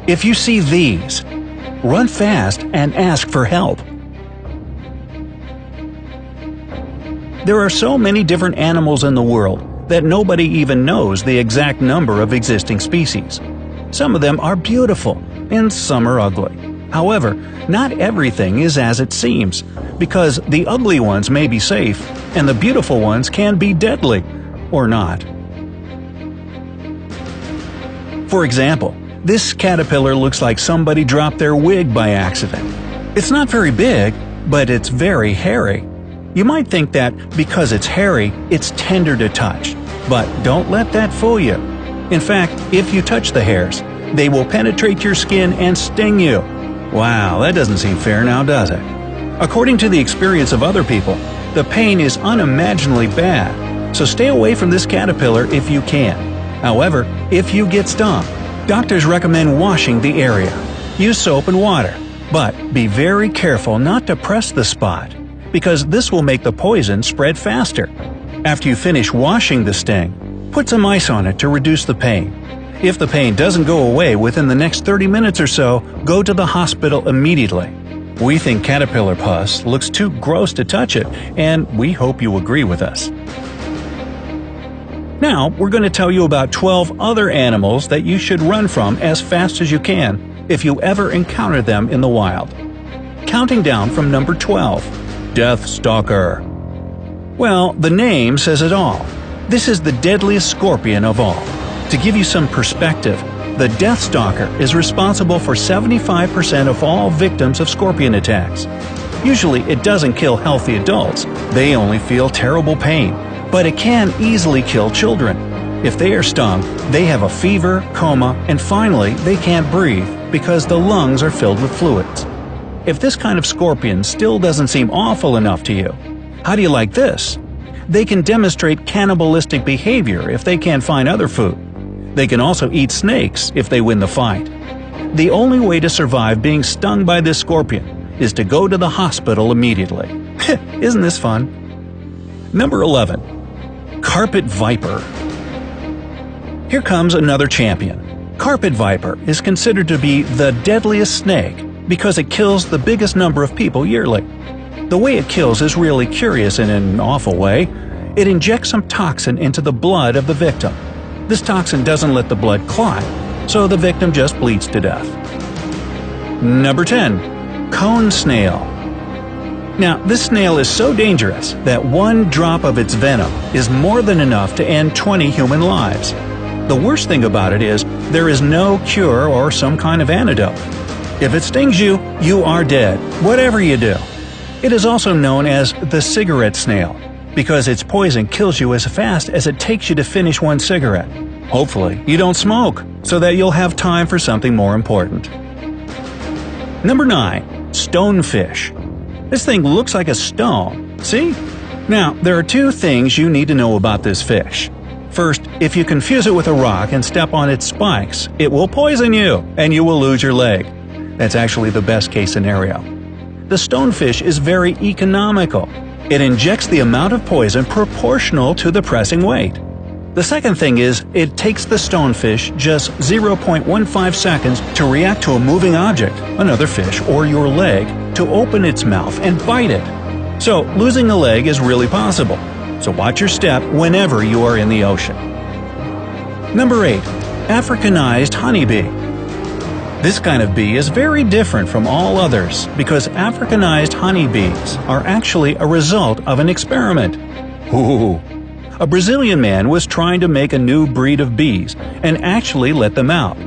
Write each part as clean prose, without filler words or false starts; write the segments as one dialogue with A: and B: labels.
A: If you see these, run fast and ask for help. There are so many different animals in the world that nobody even knows the exact number of existing species. Some of them are beautiful, and some are ugly. However, not everything is as it seems, because the ugly ones may be safe, and the beautiful ones can be deadly, or not. For example, this caterpillar looks like somebody dropped their wig by accident. It's not very big, but it's very hairy. You might think that because it's hairy, it's tender to touch, but don't let that fool you. In fact, if you touch the hairs, they will penetrate your skin and sting you. Wow, that doesn't seem fair now, does it? According to the experience of other people, the pain is unimaginably bad, so stay away from this caterpillar if you can. However, if you get stung, doctors recommend washing the area. Use soap and water, but be very careful not to press the spot, because this will make the poison spread faster. After you finish washing the sting, put some ice on it to reduce the pain. If the pain doesn't go away within the next 30 minutes or so, go to the hospital immediately. We think caterpillar pus looks too gross to touch it, and we hope you agree with us. Now, we're going to tell you about 12 other animals that you should run from as fast as you can if you ever encounter them in the wild. Counting down from number 12, Death Stalker. Well, the name says it all. This is the deadliest scorpion of all. To give you some perspective, the Death Stalker is responsible for 75% of all victims of scorpion attacks. Usually it doesn't kill healthy adults, they only feel terrible pain, but it can easily kill children. If they are stung, they have a fever, coma, and finally they can't breathe because the lungs are filled with fluids. If this kind of scorpion still doesn't seem awful enough to you, how do you like this? They can demonstrate cannibalistic behavior if they can't find other food. They can also eat snakes if they win the fight. The only way to survive being stung by this scorpion is to go to the hospital immediately. Isn't this fun? Number 11. Carpet Viper. Here comes another champion. Carpet viper is considered to be the deadliest snake because it kills the biggest number of people yearly. The way it kills is really curious in an awful way. It injects some toxin into the blood of the victim. This toxin doesn't let the blood clot, so the victim just bleeds to death. Number 10. Cone Snail. Now, this snail is so dangerous that one drop of its venom is more than enough to end 20 human lives. The worst thing about it is there is no cure or some kind of antidote. If it stings you, you are dead, whatever you do. It is also known as the cigarette snail, because its poison kills you as fast as it takes you to finish one cigarette. Hopefully, you don't smoke, so that you'll have time for something more important. Number 9. Stonefish. This thing looks like a stone, see? Now, there are two things you need to know about this fish. First, if you confuse it with a rock and step on its spikes, it will poison you, and you will lose your leg. That's actually the best case scenario. The stonefish is very economical. It injects the amount of poison proportional to the pressing weight. The second thing is, it takes the stonefish just 0.15 seconds to react to a moving object, another fish, or your leg, to open its mouth and bite it. So, losing a leg is really possible. So watch your step whenever you are in the ocean. Number 8. Africanized honeybee. This kind of bee is very different from all others because Africanized honeybees are actually a result of an experiment. Ooh. A Brazilian man was trying to make a new breed of bees and actually let them out.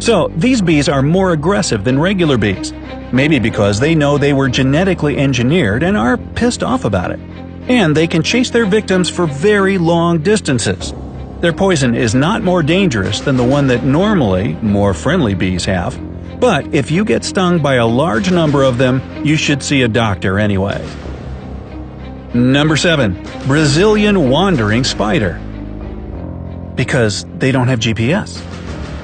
A: So these bees are more aggressive than regular bees, maybe because they know they were genetically engineered and are pissed off about it. And they can chase their victims for very long distances. Their poison is not more dangerous than the one that normally more friendly bees have, but if you get stung by a large number of them, you should see a doctor anyway. Number 7. Brazilian Wandering Spider. Because they don't have GPS.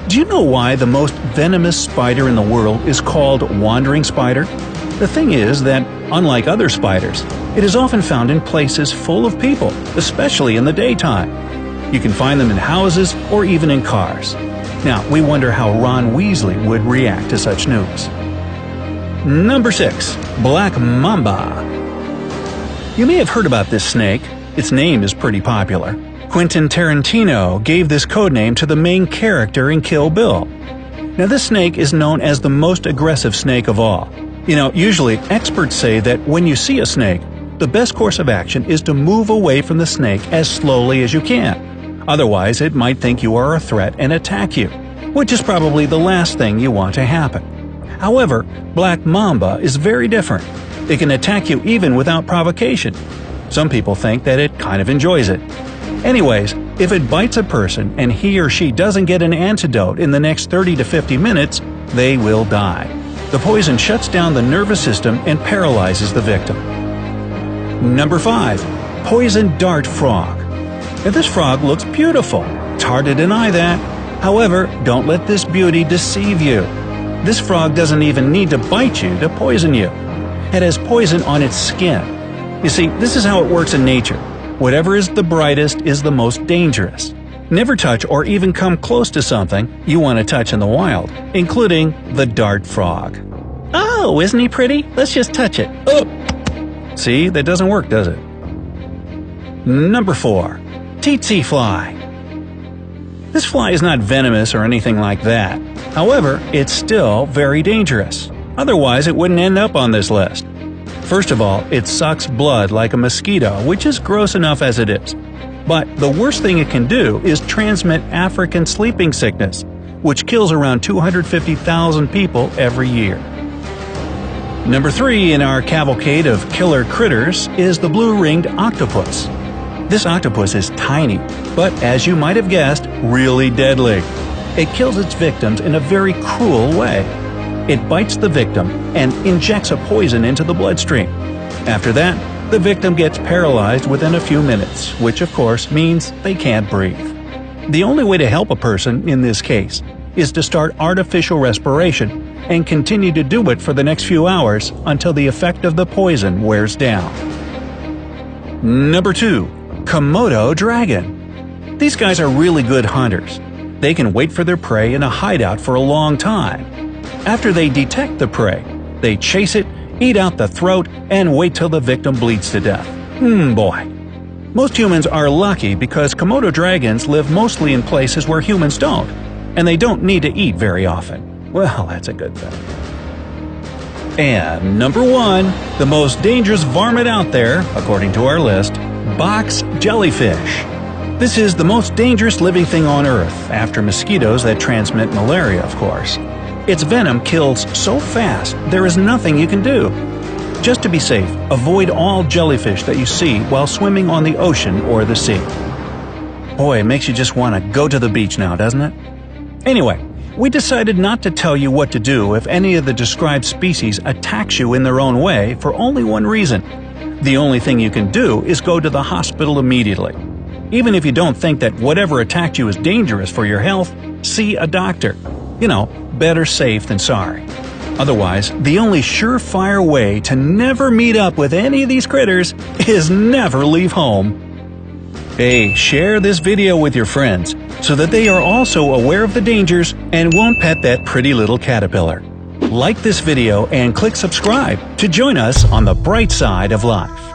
A: Do you know why the most venomous spider in the world is called wandering spider? The thing is that, unlike other spiders, it is often found in places full of people, especially in the daytime. You can find them in houses or even in cars. Now, we wonder how Ron Weasley would react to such news. Number 6. Black Mamba. You may have heard about this snake. Its name is pretty popular. Quentin Tarantino gave this codename to the main character in Kill Bill. Now, this snake is known as the most aggressive snake of all. Usually experts say that when you see a snake, the best course of action is to move away from the snake as slowly as you can. Otherwise, it might think you are a threat and attack you, which is probably the last thing you want to happen. However, Black Mamba is very different. It can attack you even without provocation. Some people think that it kind of enjoys it. Anyways, if it bites a person and he or she doesn't get an antidote in the next 30 to 50 minutes, they will die. The poison shuts down the nervous system and paralyzes the victim. Number 5. Poison Dart Frog. Now, this frog looks beautiful. It's hard to deny that. However, don't let this beauty deceive you. This frog doesn't even need to bite you to poison you. It has poison on its skin. You see, this is how it works in nature. Whatever is the brightest is the most dangerous. Never touch or even come close to something you want to touch in the wild, including the dart frog. Oh, isn't he pretty? Let's just touch it. Oh! See, that doesn't work, does it? Number 4. Tsetse fly. This fly is not venomous or anything like that. However, it's still very dangerous. Otherwise, it wouldn't end up on this list. First of all, it sucks blood like a mosquito, which is gross enough as it is. But the worst thing it can do is transmit African sleeping sickness, which kills around 250,000 people every year. Number 3 in our cavalcade of killer critters is the blue-ringed octopus. This octopus is tiny, but as you might have guessed, really deadly. It kills its victims in a very cruel way. It bites the victim and injects a poison into the bloodstream. After that, the victim gets paralyzed within a few minutes, which of course means they can't breathe. The only way to help a person in this case is to start artificial respiration and continue to do it for the next few hours until the effect of the poison wears down. Number 2. Komodo dragon. These guys are really good hunters. They can wait for their prey in a hideout for a long time. After they detect the prey, they chase it, eat out the throat, and wait till the victim bleeds to death. Boy. Most humans are lucky because Komodo dragons live mostly in places where humans don't, and they don't need to eat very often. Well, that's a good thing. And number 1, the most dangerous varmint out there, according to our list, box jellyfish. This is the most dangerous living thing on Earth, after mosquitoes that transmit malaria, of course. Its venom kills so fast, there is nothing you can do. Just to be safe, avoid all jellyfish that you see while swimming on the ocean or the sea. Boy, it makes you just want to go to the beach now, doesn't it? Anyway, we decided not to tell you what to do if any of the described species attacks you in their own way for only one reason. The only thing you can do is go to the hospital immediately. Even if you don't think that whatever attacked you is dangerous for your health, see a doctor. Better safe than sorry. Otherwise, the only surefire way to never meet up with any of these critters is never leave home. Hey, share this video with your friends so that they are also aware of the dangers and won't pet that pretty little caterpillar. Like this video and click subscribe to join us on the bright side of life.